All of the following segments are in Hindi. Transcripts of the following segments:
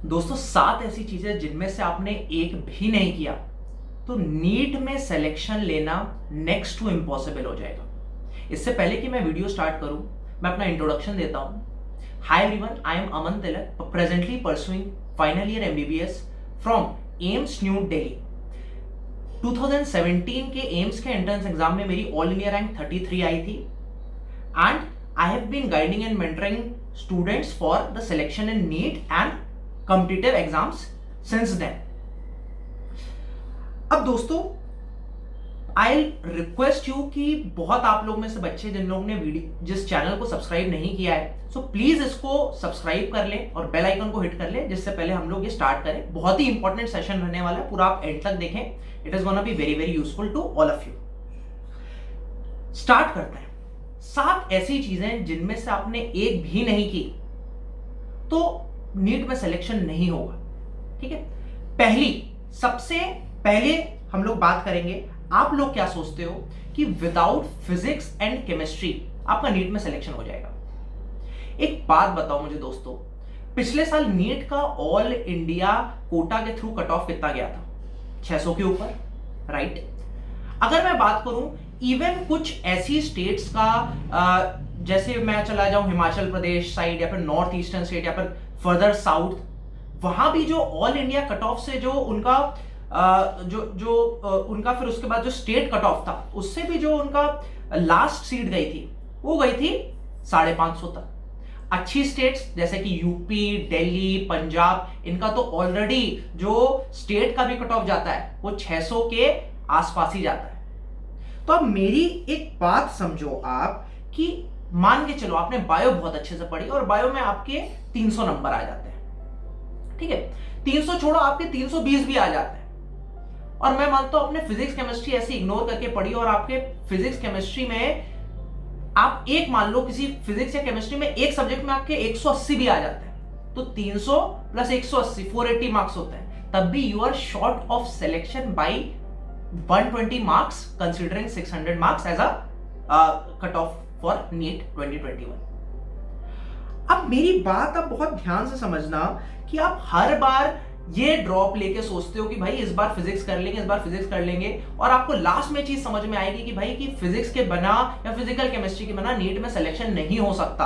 दोस्तों 7 ऐसी चीजें जिनमें से आपने एक भी नहीं किया तो नीट में सिलेक्शन लेना नेक्स्ट टू इम्पॉसिबल हो जाएगा। इससे पहले कि मैं वीडियो स्टार्ट करूं, मैं अपना इंट्रोडक्शन देता हूं। Hi everyone, I am Aman Tilak, presently pursuing final year MBBS from AIIMS new Delhi. 2017 के एम्स के एंट्रेंस एग्जाम में मेरी ऑल इंडिया रैंक 33 आई थी and I have been guiding and mentoring students for the selection in NEET and competitive exams since then. अब दोस्तों आई रिक्वेस्ट यू कि बहुत आप लोग में से बच्चे जिन लोगों ने वीडियो जिस चैनल को सब्सक्राइब नहीं किया है, सो प्लीज इसको सब्सक्राइब कर लें और बेल आइकन को हिट कर लें जिससे पहले हम लोग ये स्टार्ट करें। बहुत ही इंपॉर्टेंट सेशन रहने वाला है, पूरा आप एंड तक देखें। It is gonna be very very useful to all of you. Start करते हैं। 7 ऐसी चीजें जिनमें से आपने एक भी नहीं की तो नीट में सिलेक्शन नहीं होगा। ठीक है, सबसे पहले हम लोग बात करेंगे, आप लोग क्या सोचते हो कि विदाउट फिजिक्स एंड केमिस्ट्री आपका नीट में सिलेक्शन हो जाएगा? एक बात बताओ मुझे दोस्तों, पिछले साल नीट का ऑल इंडिया कोटा के थ्रू कट ऑफ कितना गया था? 600 के ऊपर, राइट? अगर मैं बात करूं इवन कुछ ऐसी स्टेट्स का जैसे मैं चला जाऊं हिमाचल प्रदेश साइड या फिर नॉर्थ ईस्टर्न स्टेट या फिर फर्दर साउथ, वहां भी जो ऑल इंडिया कट ऑफ से जो उनका उनका फिर उसके बाद जो स्टेट कट ऑफ था उससे भी जो उनका लास्ट सीट गई थी वो गई थी 550 तक। अच्छी स्टेट्स जैसे कि यूपी, दिल्ली, पंजाब, इनका तो ऑलरेडी जो स्टेट का भी कट ऑफ जाता है वो 600 के आसपास ही जाता है। तो अब मेरी एक बात समझो आप कि मान के चलो आपने बायो बहुत अच्छे से पढ़ी और बायो में आपके 300 नंबर आ जाते हैं। ठीक है, 300 छोड़ो, आपके 320 भी आ जाते हैं। और मैं मानता हूं आपने फिजिक्स केमिस्ट्री ऐसे इग्नोर करके पढ़ी और आपके फिजिक्स केमिस्ट्री में आप एक मान लो किसी फिजिक्स या केमिस्ट्री में एक सब्जेक्ट में आपके 180 भी आ जाते हैं तो 300 प्लस 180 480 मार्क्स होते हैं। तब भी you are short of selection by 120 marks considering 600 marks as a cut off for NEET 2021। अब मेरी बात आप बहुत ध्यान से समझना कि आप हर बार ये ड्रॉप लेके सोचते हो कि भाई इस बार फिजिक्स कर लेंगे, इस बार फिजिक्स कर लेंगे, और आपको लास्ट में चीज समझ में आएगी कि भाई कि फिजिक्स के बना या फिजिकल केमिस्ट्री के बना नीट में सिलेक्शन नहीं हो सकता।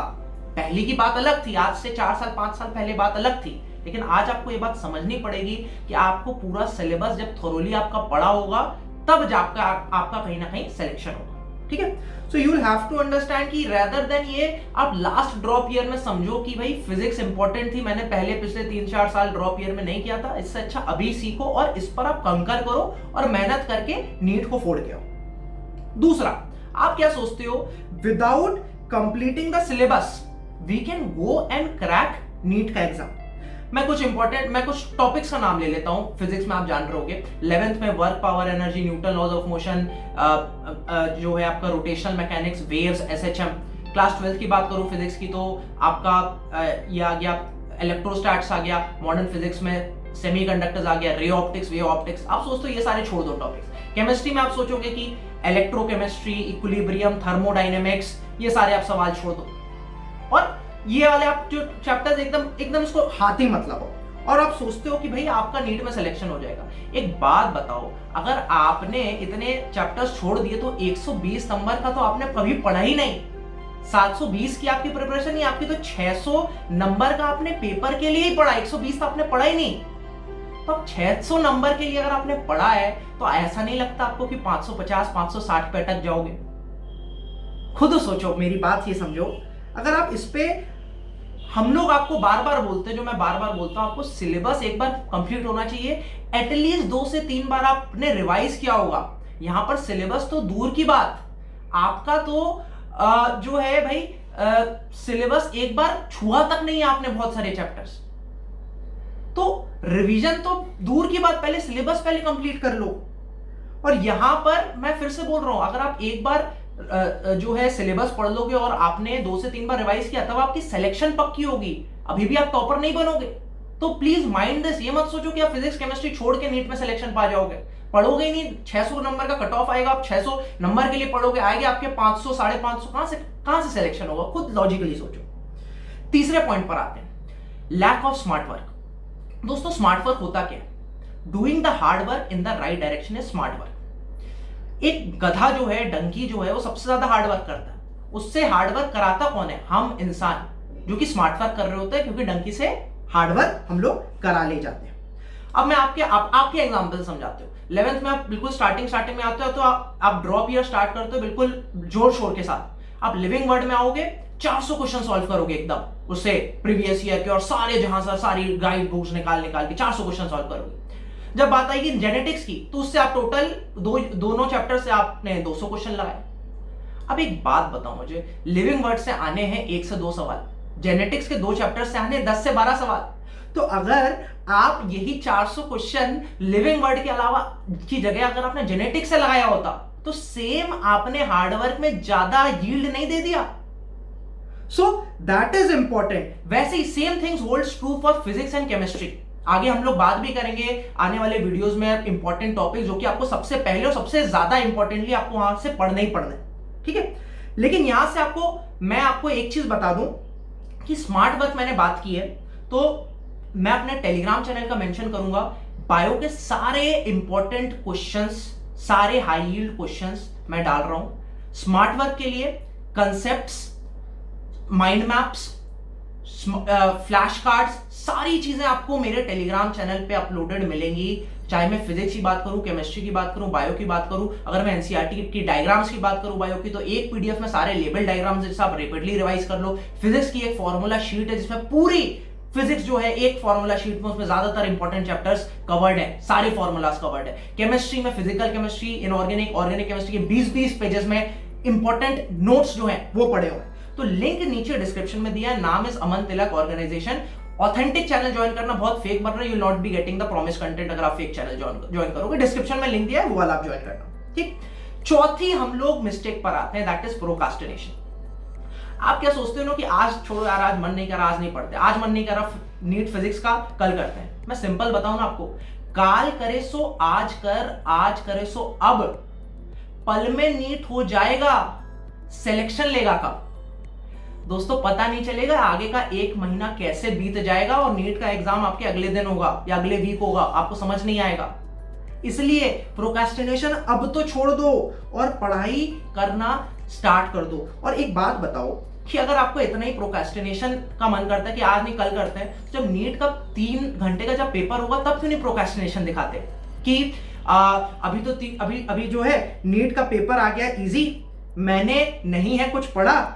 पहली की बात अलग थी, आज से 4 साल 5 साल पहले बात अलग थी, लेकिन आज आपको ये बात समझनी पड़ेगी कि आपको पूरा सिलेबस जब थोरोली आपका पढ़ा होगा तब जाकर आपका कहीं ना कहीं सिलेक्शन होगा। ठीक है, so you will have to understand कि रेदर देन ये आप लास्ट ड्रॉप ईयर में समझो कि भाई फिजिक्स इंपॉर्टेंट थी, मैंने पहले पिछले 3-4 साल ड्रॉप ईयर में नहीं किया था, इससे अच्छा अभी सीखो और इस पर आप कंकर करो और मेहनत करके नीट को फोड़ के आओ। दूसरा, आप क्या सोचते हो without completing the syllabus we can go and crack NEET का एग्जाम? मैं कुछ टॉपिक्स का नाम ले लेता हूं। फिजिक्स में आप जान रहे होगे 11th में work, power, energy, Newton laws of motion, जो है आपका rotational mechanics, waves, SHM. Class 12th की बात करूं फिजिक्स की तो आपका ये आ गया इलेक्ट्रोस्टैट्स आ गया, मॉडर्न फिजिक्स में सेमीकंडक्टर्स आ गया, रे ऑप्टिक्स, वेव ऑप्टिक्स। आप सोचते हो ये सारे छोड़ दो टॉपिक्स। केमिस्ट्री में आप सोचोगे कि इलेक्ट्रोकेमिस्ट्री, इक्विलिब्रियम, थर्मोडायनेमिक्स, ये सारे आप सवाल छोड़ दो और ये वाले आप जो चैप्टर्स एकदम इसको हाथ ही मत लगाओ और आप सोचते हो कि भाई आपका नीट में सिलेक्शन हो जाएगा। एक बात बताओ, अगर आपने इतने चैप्टर्स छोड़ दिए तो 120 नंबर का तो आपने कभी पढ़ा ही नहीं। 720 की आपकी प्रिपरेशन नहीं, आपकी तो 600 नंबर का आपने पेपर के लिए ही पढ़ा, 120 तो आपने पढ़ा ही नहीं। तो 600 नंबर के लिए अगर आपने पढ़ा है तो ऐसा नहीं लगता आपको कि 550 560 पे अटक जाओगे? खुद सोचो, मेरी बात ये समझो। अगर आप इस पे, हम लोग आपको बार बार बोलते हैं, जो मैं बार बार बोलता हूं, आपको सिलेबस एक बार कंप्लीट होना चाहिए। एटलीस्ट 2 से 3 बार आपने रिवाइज किया होगा। यहां पर सिलेबस तो दूर की बात, आपका तो जो है भाई सिलेबस एक बार छुआ तक नहीं है आपने बहुत सारे चैप्टर्स। तो रिवीजन तो दूर की बात, पहले सिलेबस पहले कंप्लीट कर लो। और यहां पर मैं फिर से बोल रहा हूं, अगर आप एक बार जो है सिलेबस पढ़ लोगे और आपने 2 से 3 बार रिवाइज किया तब आपकी सिलेक्शन पक्की होगी। अभी भी आप टॉपर नहीं बनोगे। तो प्लीज माइंड दिस, ये मत सोचो कि आप फिजिक्स केमिस्ट्री छोड़ के नीट में सिलेक्शन पा जाओगे। पढ़ोगे ही नहीं, 600 नंबर का कट ऑफ आएगा, आप 600 नंबर के लिए पढ़ोगे, आएंगे आपके 500 550, कहां से सिलेक्शन होगा? खुद लॉजिकली सोचो। तीसरे पॉइंट पर आते हैं, लैक ऑफ स्मार्ट वर्क। दोस्तों स्मार्ट वर्क होता क्या है? Doing the hard work in the right direction is smart work. एक गधा जो है, डंकी जो है, वो सबसे ज्यादा हार्ड वर्क करता है। उससे हार्ड वर्क कराता कौन है? हम इंसान, जो कि स्मार्ट वर्क कर रहे होते हैं, क्योंकि डंकी से हार्ड वर्क हम लोग करा ले जाते हैं। अब मैं आपके एग्जांपल समझाते हो। 11th में आप बिल्कुल स्टार्टिंग में आते हो, तो आप ड्रॉप ईयर स्टार्ट करते हो बिल्कुल जोर शोर के साथ। आप लिविंग वर्ड में आओगे, 400 क्वेश्चन सॉल्व करोगे एकदम उससे प्रीवियस ईयर के, और सारे जहां से सारी गाइड बुक्स निकाल के 400 क्वेश्चन सॉल्व करोगे। जब बात आएगी जेनेटिक्स की, तो उससे आप टोटल दोनों चैप्टर से आपने 200 क्वेश्चन लगाए। अब एक बात बताओ मुझे, लिविंग वर्ड से आने हैं 1 से 2 सवाल, जेनेटिक्स के 2 चैप्टर से आने 10 से 12 सवाल। तो अगर आप यही 400 क्वेश्चन लिविंग वर्ड के अलावा की जगह अगर आपने जेनेटिक्स से लगाया होता, तो सेम आपने हार्डवर्क में ज्यादा यील्ड नहीं दे दिया। So that is important. वैसे ही same things holds true for physics and chemistry. आगे हम लोग बात भी करेंगे आने वाले वीडियोस में इंपॉर्टेंट टॉपिक, जो कि आपको सबसे पहले और सबसे ज्यादा इंपॉर्टेंटली आपको वहां से पढ़ने ही पढ़ना है, ठीक है। लेकिन यहां से मैं आपको एक चीज बता दूं कि स्मार्ट वर्क मैंने बात की है, तो मैं अपने टेलीग्राम चैनल का मेंशन करूंगा। बायो के सारे इंपॉर्टेंट क्वेश्चंस, सारे हाई यील्ड क्वेश्चंस मैं डाल रहा हूं। स्मार्ट वर्क के लिए concepts, mind maps, flash cards, सारी चीजें आपको मेरे टेलीग्राम चैनल पे अपलोडेड मिलेंगी। चाहे मैं फिजिक्स की बात करूं, केमिस्ट्री की बात करूं, बायो की बात करूं, अगर मैं एनसीईआरटी की डायग्राम्स की बात करूं बायो की, तो एक पीडीएफ में सारे लेबल डायग्राम्स, जिससे आप रैपिडली रिवाइज कर लो। फिजिक्स की एक फॉर्मूला शीट है जिसमें पूरी फिजिक्स जो है एक फॉर्मूला शीट में, उसमें ज्यादातर इंपॉर्टेंट चैप्टर्स कवर्ड है, सारे फॉर्मूलाज कवर्ड है। केमिस्ट्री में physical chemistry, inorganic, organic chemistry के 20-20 पेजेस में इंपॉर्टेंट नोट्स जो हैं वो पड़े हुए हैं। तो लिंक नीचे डिस्क्रिप्शन में दिया है। नाम is Aman Tilak organisation. Authentic channel join करना बहुत फेक बन रहा है, you not be getting the promise content अगर आप फेक चैनल ज्वाइन करोगे। डिस्क्रिप्शन में लिंक दिया है, वो वाला आप ज्वाइन करना, ठीक। चौथी हम लोग मिस्टेक पर आते हैं, दैट इज प्रोक्रास्टिनेशन। आप क्या सोचते हो कि आज छोड़ो यार, आज मन नहीं कर रहा, आज नहीं पढ़ते, आज मन नहीं कर रहा नीट फिजिक्स का, कल करते हैं। मैं सिंपल बताऊं ना आपको, काल करे सो आज कर, आज करे सो अब, पल में नीट हो जाएगा, सिलेक्शन लेगा कब? दोस्तों पता नहीं चलेगा आगे का 1 महीना कैसे बीत जाएगा, और नीट का एग्जाम आपके अगले दिन होगा या अगले वीक होगा, आपको समझ नहीं आएगा। इसलिए प्रोक्रास्टिनेशन अब तो छोड़ दो और पढ़ाई करना स्टार्ट कर दो। और एक बात बताओ कि अगर आपको इतना ही प्रोक्रास्टिनेशन का मन करता है कि आज नहीं कल करते हैं, जब नीट का 3 घंटे का जब पेपर होगा तब क्यों नहीं प्रोक्रास्टिनेशन दिखाते कि अभी जो है नीट का पेपर आ गया इजी, मैंने नहीं है कुछ पढ़ा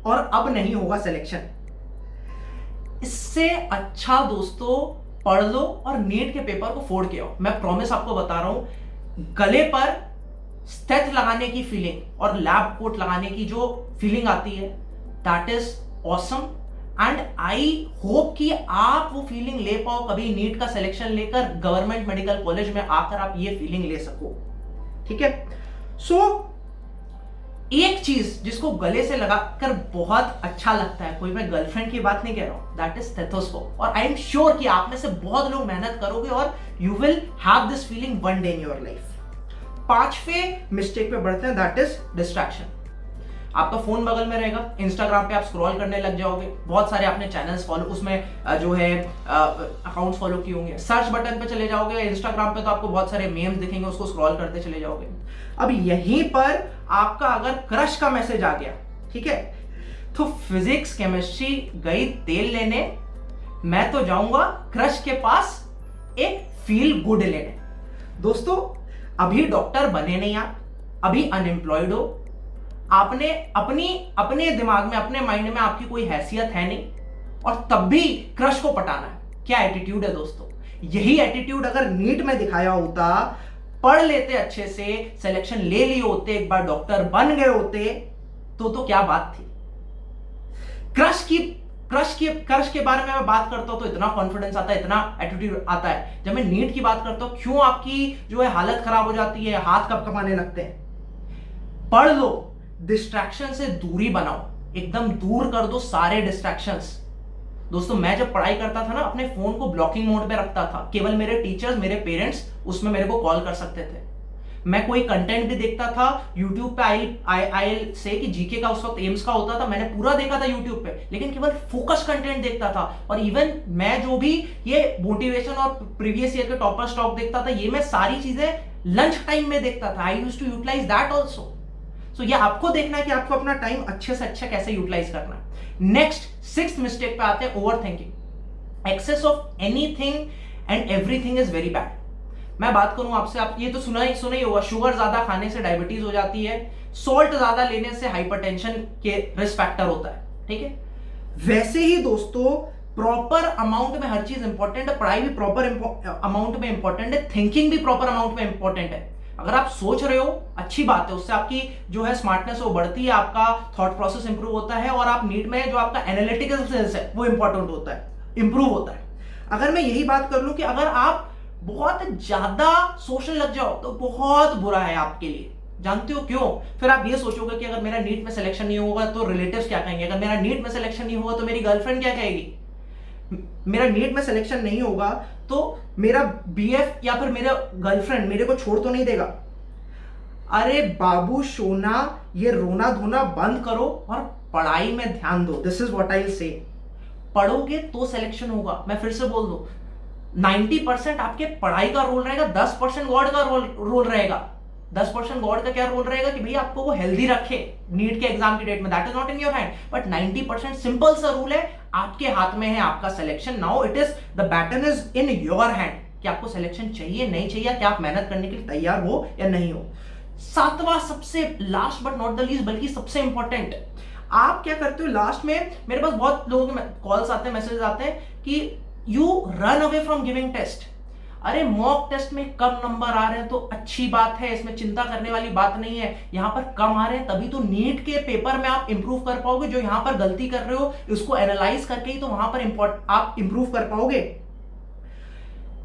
और अब नहीं होगा सिलेक्शन। इससे अच्छा दोस्तों पढ़ लो और नीट के पेपर को फोड़ के आओ। मैं प्रॉमिस आपको बता रहा हूं, गले पर स्टेथ लगाने की फीलिंग और लैब कोट लगाने की जो फीलिंग आती है, that is awesome. And I hope कि आप वो फीलिंग ले पाओ, कभी नीट का सिलेक्शन लेकर गवर्नमेंट मेडिकल कॉलेज में आकर आप ये फीलिंग ले सको, ठीक है। सो एक चीज जिसको गले से लगाकर बहुत अच्छा लगता है, कोई मैं गर्लफ्रेंड की बात नहीं कह रहा हूं, दैट इज स्टेथोस्कोप। और आई एम श्योर कि आप में से बहुत लोग मेहनत करोगे और you will have this feeling one day in your life. 5वें मिस्टेक पे बढ़ते हैं, दैट इज डिस्ट्रैक्शन। आपका फोन बगल में रहेगा, इंस्टाग्राम पे आप स्क्रॉल करने लग जाओगे, बहुत सारे आपने चैनल्स फॉलो, उसमें जो है अकाउंट्स फॉलो किए होंगे, सर्च बटन पे चले जाओगे इंस्टाग्राम पे, तो आपको बहुत सारे मेम्स दिखेंगे, उसको स्क्रॉल करते चले जाओगे। अब यहीं पर आपका अगर क्रश का मैसेज आ गया, ठीक है, तो फिजिक्स केमिस्ट्री गई तेल लेने, मैं तो जाऊंगा क्रश के पास एक फील गुड लेने। दोस्तों अभी डॉक्टर बने नहीं आप, अभी अनएम्प्लॉयड हो, आपने अपने दिमाग में, अपने माइंड में आपकी कोई हैसियत है नहीं, और तब भी क्रश को पटाना है। क्या एटीट्यूड है दोस्तों। यही एटीट्यूड अगर नीट में दिखाया होता, पढ़ लेते अच्छे से, सिलेक्शन ले लिए होते, एक बार डॉक्टर बन गए होते, तो क्या बात थी। क्रश के बारे में मैं बात करता हूं तो इतना कॉन्फिडेंस आता है, इतना एटीट्यूड आता है। जब मैं नीट की बात करता हूं, क्यों आपकी जो है हालत खराब हो जाती है, हाथ कब लगते हैं। पढ़ लो, डिस्ट्रैक्शन से दूरी बनाओ, एकदम दूर कर दो सारे डिस्ट्रैक्शंस। दोस्तों मैं जब पढ़ाई करता था ना, अपने फोन को ब्लॉकिंग मोड पे रखता था, केवल मेरे टीचर्स, मेरे पेरेंट्स उसमें मेरे को कॉल कर सकते थे। मैं कोई कंटेंट भी देखता था यूट्यूब पे, आई से कि जीके का उस वक्त एम्स का होता था, मैंने पूरा देखा था यूट्यूब पे, लेकिन केवल फोकस कंटेंट देखता था। और इवन मैं जो भी ये मोटिवेशन और प्रीवियस ईयर के टॉपर स्टॉक देखता था, ये मैं सारी चीजें लंच टाइम में देखता था। I used to utilise that also. So ये आपको देखना है कि आपको अपना टाइम अच्छे से अच्छा कैसे यूटिलाइज करना है। नेक्स्ट 6th मिस्टेक पे आते हैं, over thinking. Excess of anything and everything is very bad. मैं बात करूं आपसे, आप ये तो सुना ही होगा, शुगर ज्यादा खाने से डायबिटीज हो जाती है, सॉल्ट ज्यादा लेने से हाइपरटेंशन के रिस्क फैक्टर होता है, ठीक है। वैसे ही दोस्तों प्रॉपर अमाउंट में हर चीज इंपॉर्टेंट है, पढ़ाई भी प्रॉपर अमाउंट में इंपॉर्टेंट है, थिंकिंग भी प्रॉपर अमाउंट में इंपॉर्टेंट है। अगर आप सोच रहे हो अच्छी बात है, उससे आपकी जो है स्मार्टनेस वो बढ़ती है, आपका थॉट प्रोसेस इंप्रूव होता है, और आप नीट में जो आपका एनालिटिकल सेंस है वो इंपॉर्टेंट होता है, इंप्रूव होता है। अगर मैं यही बात कर लूं कि अगर आप बहुत ज्यादा सोचने लग जाओ तो बहुत बुरा है आपके लिए। जानते हो क्यों? फिर आप ये सोचोगे कि अगर मेरा नीट में सिलेक्शन नहीं होगा तो रिलेटिव्स क्या कहेंगे, अगर मेरा नीट में सिलेक्शन नहीं होगा तो मेरी गर्लफ्रेंड क्या कहेगी, मेरा नीट में सिलेक्शन नहीं होगा तो मेरा बीएफ या फिर मेरा गर्लफ्रेंड मेरे को छोड़ तो नहीं देगा। अरे बाबू सोना, ये रोना धोना बंद करो और पढ़ाई में ध्यान दो। This is what I will say. पढ़ोगे तो सिलेक्शन होगा। मैं फिर से बोल दूं, 90% आपके पढ़ाई का रोल रहेगा, 10% गॉड का रोल रहेगा। 10% गॉड का क्या रोल रहेगा कि भाई आपको वो हेल्दी रखे नीट के एग्जाम की डेट में, that is not in your hand. But 90% simple सा रूल है, आपके हाथ में है आपका selection. Now it is the baton is in your hand कि आपको सिलेक्शन चाहिए नहीं चाहिए, क्या आप मेहनत करने के लिए तैयार हो या नहीं हो। 7वां, सबसे last but not the least, बल्कि सबसे इंपॉर्टेंट, आप क्या करते हो लास्ट में, मेरे पास बहुत लोगों के कॉल्स आते हैं, मैसेजेस आते हैं कि you run away from giving test. अरे मॉक टेस्ट में कम नंबर आ रहे हैं तो अच्छी बात है, इसमें चिंता करने वाली बात नहीं है। यहां पर कम आ रहे हैं तभी तो नीट के पेपर में आप इंप्रूव कर पाओगे। जो यहां पर गलती कर रहे हो उसको एनालाइज करके ही तो वहां पर आप इंप्रूव कर पाओगे।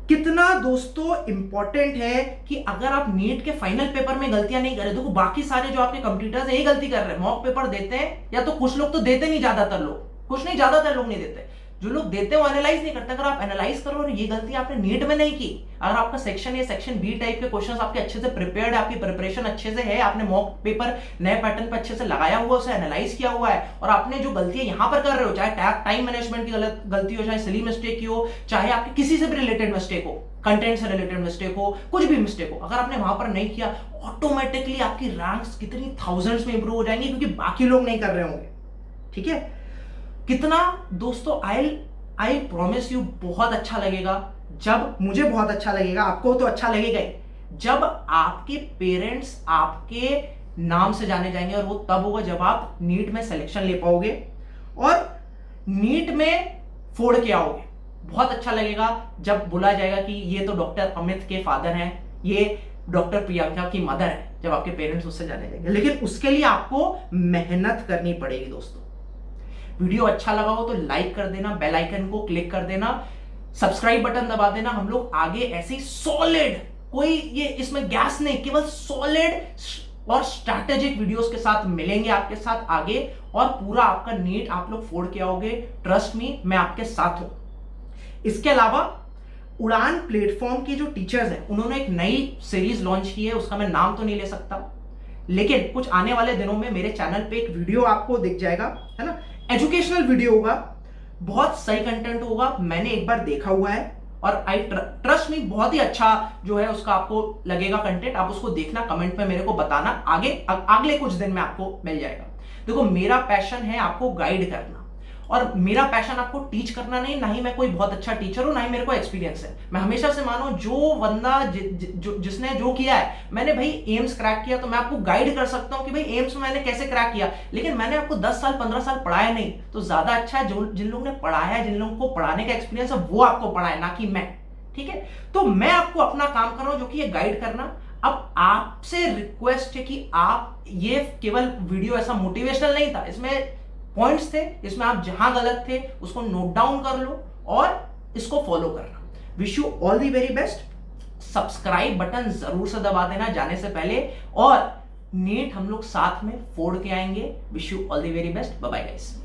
कितना दोस्तों इंपॉर्टेंट है कि अगर आप नीट के फाइनल पेपर में गलतियां नहीं कर रहे, देखो बाकी सारे जो आपके कंप्यूटर्स यही गलती कर रहे हैं, मॉक पेपर देते हैं, या तो कुछ लोग तो देते नहीं, ज्यादातर लोग, कुछ नहीं ज्यादातर लोग नहीं देते, जो लोग देते हैं वो एनालाइज नहीं करते। अगर आप एनालाइज करो और ये गलती आपने नीट में नहीं की, अगर आपका section A section B type के क्वेश्चंस आपके अच्छे से प्रिपेयर्ड है, आपकी प्रिपरेशन अच्छे से है, आपने मॉक पेपर नए पैटर्न पे अच्छे से लगाया हुआ, उसे एनालाइज किया हुआ है, और आपने जो गलतियां यहां पर कर रहे हो, चाहे टाइम मैनेजमेंट की गलती हो, चाहे सिली मिस्टेक की हो, चाहे आपके किसी से भी रिलेटेड मिस्टेक हो, कंटेंट से रिलेटेड मिस्टेक हो, कुछ भी मिस्टेक हो, अगर आपने वहां पर नहीं किया, ऑटोमेटिकली आपकी रैंक्स कितनी थाउजेंड्स में इंप्रूव हो जाएंगी, क्योंकि बाकी लोग नहीं कर रहे होंगे। ठीक है, कितना दोस्तों, आई प्रॉमिस यू बहुत अच्छा लगेगा, जब मुझे बहुत अच्छा लगेगा, आपको तो अच्छा लगेगा ही, जब आपके पेरेंट्स आपके नाम से जाने जाएंगे, और वो तब होगा जब आप नीट में सिलेक्शन ले पाओगे और नीट में फोड़ के आओगे। बहुत अच्छा लगेगा जब बोला जाएगा कि ये तो डॉक्टर अमित के फादर हैं, ये डॉक्टर प्रियंका की मदर है, जब आपके पेरेंट्स उससे जाने जाएंगे। लेकिन उसके लिए आपको मेहनत करनी पड़ेगी दोस्तों। वीडियो अच्छा लगा हो तो लाइक कर देना, बेल आइकन को क्लिक कर देना, सब्सक्राइब बटन दबा देना। हम लोग आगे ऐसे ही सॉलिड, कोई ये इसमें गैस नहीं, केवल सॉलिड और स्ट्रैटेजिक वीडियोस के साथ मिलेंगे आपके साथ आगे, और पूरा आपका नीट आप लोग फोड़ के आओगे। ट्रस्ट मी, मैं आपके साथ हूं। इसके अलावा उड़ान प्लेटफॉर्म के जो टीचर्स हैं, उन्होंने एक नई सीरीज लॉन्च की है, उसका मैं नाम तो नहीं ले सकता, लेकिन कुछ आने वाले दिनों में मेरे चैनल पे एक वीडियो आपको दिख जाएगा, है ना, एजुकेशनल वीडियो होगा, बहुत सही कंटेंट होगा, मैंने एक बार देखा हुआ है, और आई ट्रस्ट मी, बहुत ही अच्छा जो है उसका आपको लगेगा कंटेंट। आप उसको देखना, कमेंट में मेरे को बताना, अगले कुछ दिन में आपको मिल जाएगा। देखो, मेरा पैशन है आपको गाइड करना, और मेरा पैशन आपको टीच करना नहीं, ना ही मैं कोई बहुत अच्छा टीचर हूं, ना ही मेरे को एक्सपीरियंस है। मैं हमेशा से मानो, जो बंदा जिसने जो किया है, मैंने भाई एम्स क्रैक किया, तो मैं आपको गाइड कर सकता हूं कि भाई एम्स में मैंने कैसे क्रैक किया, लेकिन मैंने आपको 10 साल 15 साल पढ़ाया नहीं। तो ज्यादा अच्छा है जिन लोगों ने पढ़ाया है, जिन लोगों को पढ़ाने का एक्सपीरियंस है, वो आपको पढ़ाए, ना कि मैं। ठीक है, तो मैं आपको अपना काम कर रहा हूं, जो कि ये गाइड करना। अब आपसे रिक्वेस्ट है कि आप, ये केवल वीडियो ऐसा मोटिवेशनल नहीं था, इसमें पॉइंट्स थे, इसमें आप जहां गलत थे उसको नोट डाउन कर लो और इसको फॉलो करना। Wish you all the very best. Subscribe button जरूर से दबा देना जाने से पहले, और नीट हम लोग साथ में फोड़ के आएंगे। Wish you all the very best. Bye bye guys.